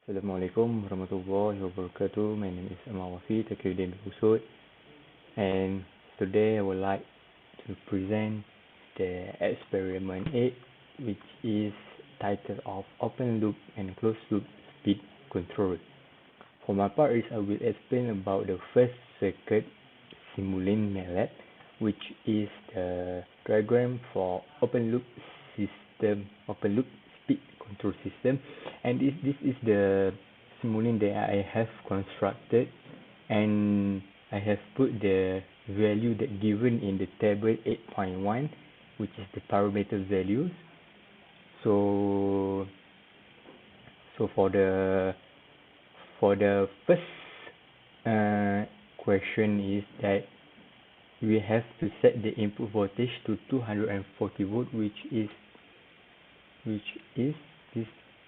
Assalamualaikum warahmatullahi wabarakatuh. My name is Amawafi Takiyuddin Busud, and today I would like to present the experiment 8, which is titled of open loop and closed loop speed control. For my part is I will explain about the first circuit simulating method, which is the diagram for open loop speed control system, and this is the simulation that I have constructed, and I have put the value that given in the table 8.1, which is the parameter values. So for the first question is that we have to set the input voltage to 240 volt, which is this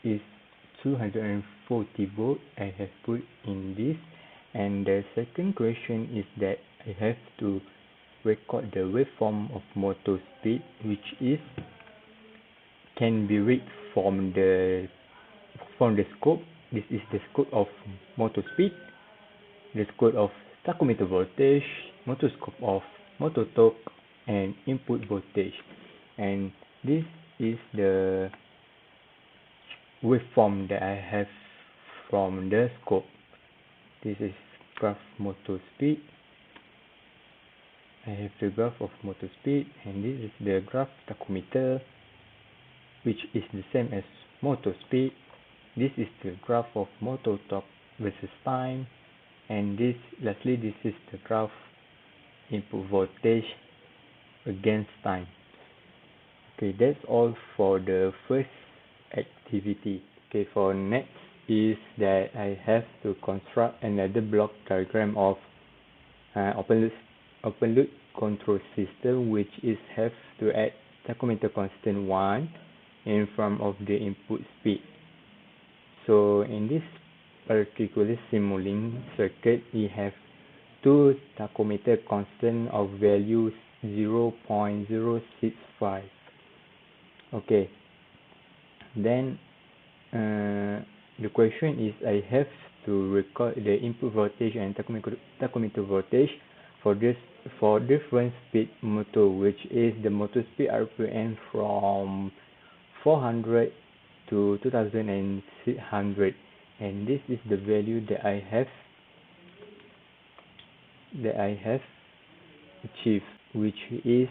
is 240 volt. I have put in this, and the second question is that I have to record the waveform of motor speed, which is can be read from the scope. This is the scope of motor speed, the scope of tachometer voltage, motor scope of motor torque, and input voltage. And this is the waveform that I have from the scope. This is graph motor speed. I have the graph of motor speed, and this is the graph tachometer, which is the same as motor speed. This is the graph of motor torque versus time, and lastly this is the graph input voltage against time. Okay, that's all for the first activity. Okay, for next is that I have to construct another block diagram of open loop control system, which is have to add tachometer constant 1 in front of the input speed. So in this particular simulating circuit, we have two tachometer constant of values 0.065. Okay, then the question is I have to record the input voltage and tachometer voltage for different speed motor, which is the motor speed RPM from 400 to 2600, and this is the value that I have achieved, which is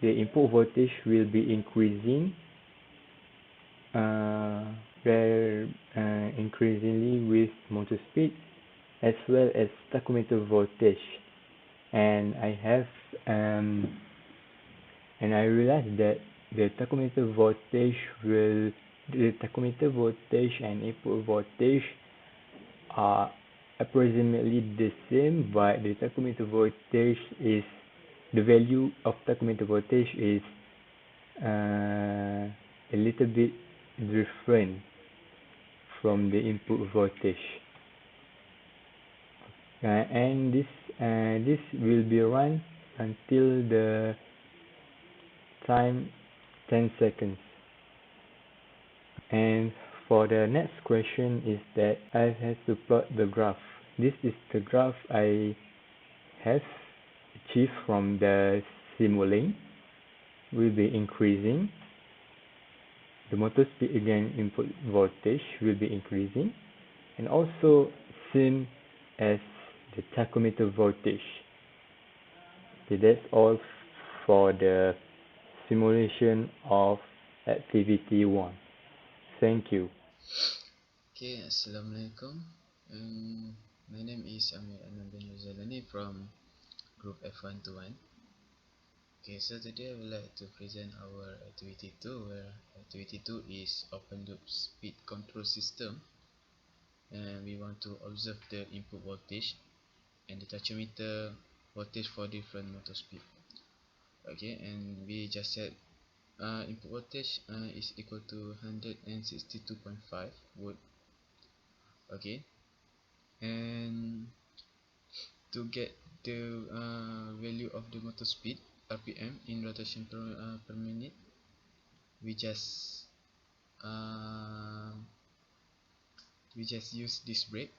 the input voltage will be increasing increasingly with motor speed as well as tachometer voltage. And I realized that the tachometer voltage and input voltage are approximately the same, but the value of tachometer voltage is a little bit different from the input voltage, and this will be run until the time 10 seconds. And for the next question is that I have to plot the graph. This is the graph I have achieved from the simulating. Will be increasing. The motor speed again, input voltage will be increasing, and also same as the tachometer voltage. Okay, that's all for the simulation of activity 1. Thank you. Okay, Assalamualaikum. My name is Amir Anand bin Rozalani from group F1-1. Okay, so today I would like to present our activity 2, where activity 2 is open loop speed control system, and we want to observe the input voltage and the tachometer voltage for different motor speed. Okay, and we just set input voltage is equal to 162.5 volt. Okay, and to get the value of the motor speed RPM in rotation per minute, we just we just use this brake.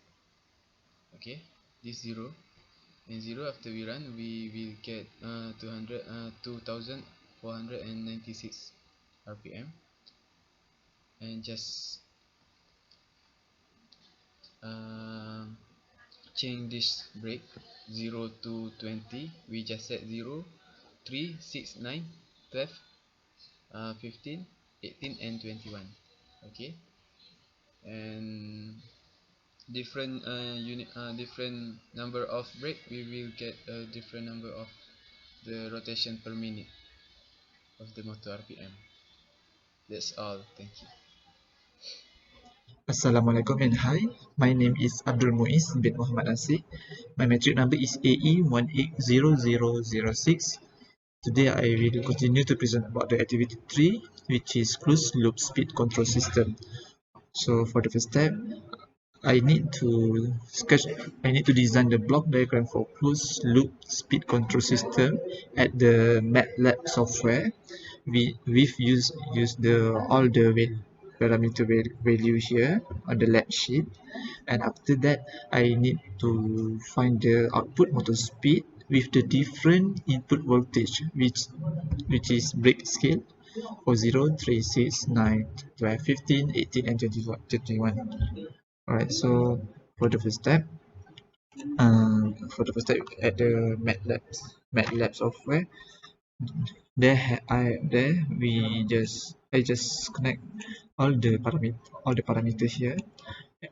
Okay, this 0 and 0. After we run, we will get 2496 rpm, and just uh, change this brake 0 to 20. We just set 0, 3, 6, 9, 12, 15, 18 and 21. Okay, and different number of brake, we will get a different number of the rotation per minute of the motor rpm. That's all. Thank you. Assalamualaikum and hi. My name is Abdul Muiz bin Muhammad Asik. My metric number is AE180006. Today I will continue to present about the activity 3, which is closed loop speed control system. So for the first step, I need to design the block diagram for closed loop speed control system at the MATLAB software. We've used all the parameter value here on the lab sheet, and after that I need to find the output motor speed with the different input voltage, which is brake scale for 0, 3, 6, 9, 12, 15, 18 and 21. Alright, so for the first step, at the MATLAB software, I just connect all the parameters here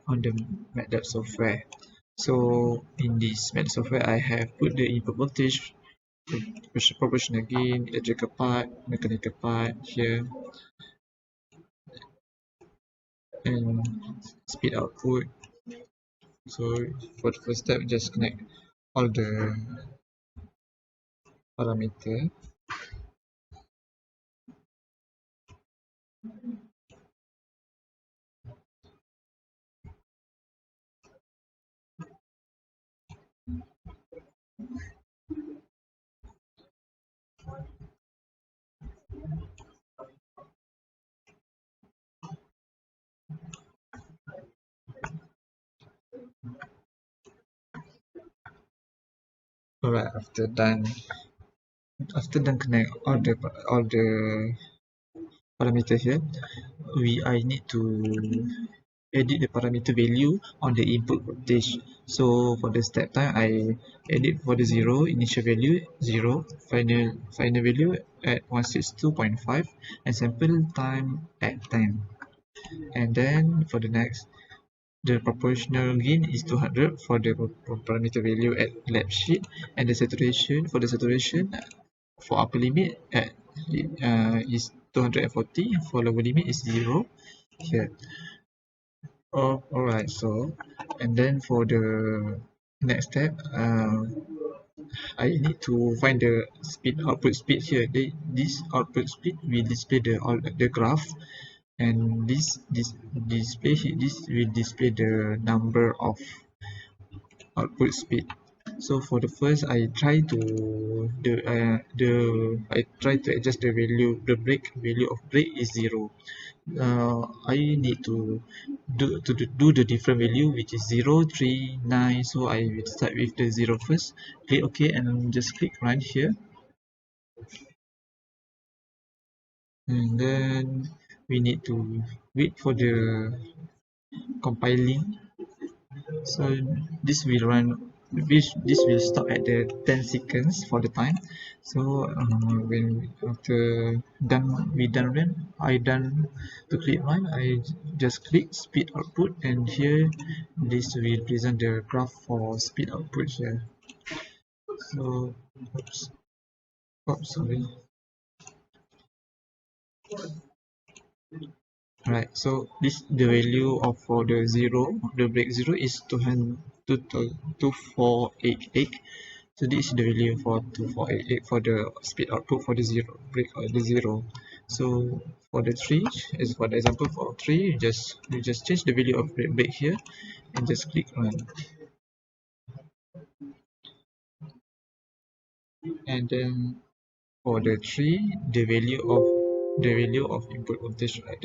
on the MATLAB software. So in this MATLAB software, I have put the input voltage, proportional gain, electrical part, mechanical part here, and speed output. So for the first step, just connect all the parameter. Alright, after done connect all the parameter here, I need to edit the parameter value on the input voltage. So for the step time, I edit for the 0 initial value 0, final value at 162.5, and sample time at 10. And then for the next, the proportional gain is 200 for the parameter value at lab sheet, and the saturation for upper limit at is 240, for lower limit is 0 here. Oh, alright. So, and then for the next step, I need to find the output speed here. This output speed will display the graph, and this will display the number of output speed. So for the first, I try to adjust the value. The value of brake is 0. I need to do the different value, which is 0, 3, 9. So I will start with the 0 first. Click OK and just click run here. And then we need to wait for the compiling. So this will run. This will stop at the 10 seconds for the time. So when after I done to click run, I just click speed output, and here this will present the graph for speed output here. So sorry. Right, so this the value of for the brake 0 is 2488. So this is the value for 2488 for the speed output for the brake the 0. So for the 3, as for the example for 3, you just change the value of brake here and just click run. And then for the 3, the value of the value of input voltage at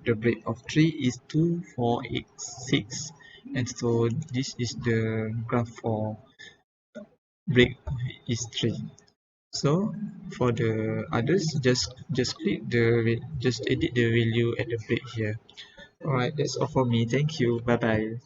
the break of 3 is 2486, and so this is the graph for break is 3. So for the others, just click just edit the value at the break here. Alright, that's all for me. Thank you. Bye bye.